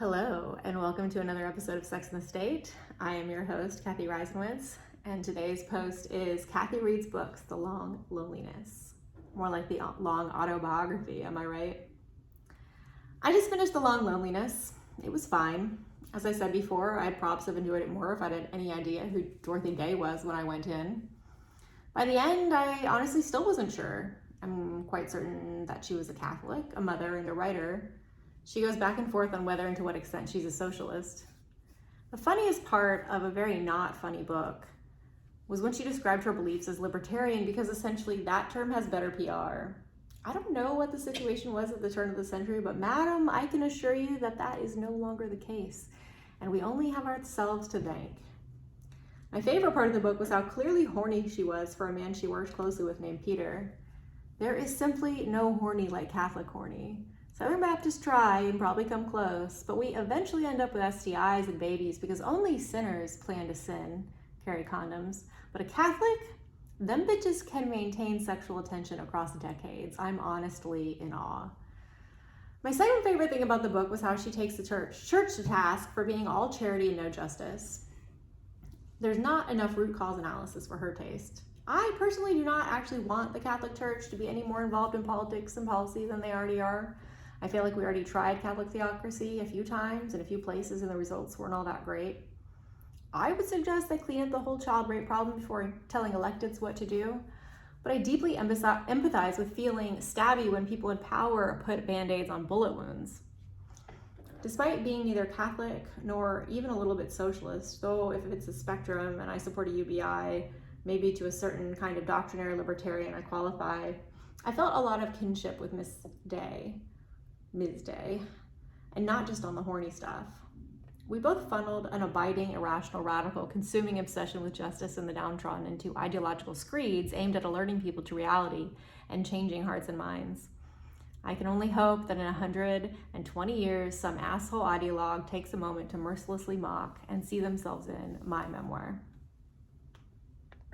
Hello, and welcome to another episode of Sex and the State. I am your host, Cathy, and today's post is Cathy reads books, The Long Loneliness. More like the long autobiography, am I right? I just finished The Long Loneliness. It was fine. As I said before, I'd perhaps have enjoyed it more if I'd had any idea who Dorothy Day was when I went in. By the end, I honestly still wasn't sure. I'm quite certain that she was a Catholic, a mother, and a writer. She goes back and forth on whether and to what extent she's a socialist. The funniest part of a very not funny book was when she described her beliefs as libertarian, because essentially that term has better PR. I don't know what the situation was at the turn of the century, but madam, I can assure you that that is no longer the case, and we only have ourselves to thank. My favorite part of the book was how clearly horny she was for a man she worked closely with named Peter. There is simply no horny like Catholic horny. Southern Baptists try and probably come close, but we eventually end up with STIs and babies because only sinners plan to sin, carry condoms. But a Catholic, them bitches can maintain sexual attention across decades. I'm honestly in awe. My second favorite thing about the book was how she takes the church to task for being all charity and no justice. There's not enough root cause analysis for her taste. I personally do not actually want the Catholic Church to be any more involved in politics and policy than they already are. I feel like we already tried Catholic theocracy a few times in a few places and the results weren't all that great. I would suggest they clean up the whole child rape problem before telling electeds what to do, but I deeply empathize with feeling stabby when people in power put band-aids on bullet wounds. Despite being neither Catholic nor even a little bit socialist, though if it's a spectrum and I support a UBI, maybe to a certain kind of doctrinaire libertarian I qualify, I felt a lot of kinship with Ms. Day, and not just on the horny stuff. We both funneled an abiding, irrational, radical, consuming obsession with justice and the downtrodden into ideological screeds aimed at alerting people to reality and changing hearts and minds. I can only hope that in 120 years, some asshole ideologue takes a moment to mercilessly mock and see themselves in my memoir.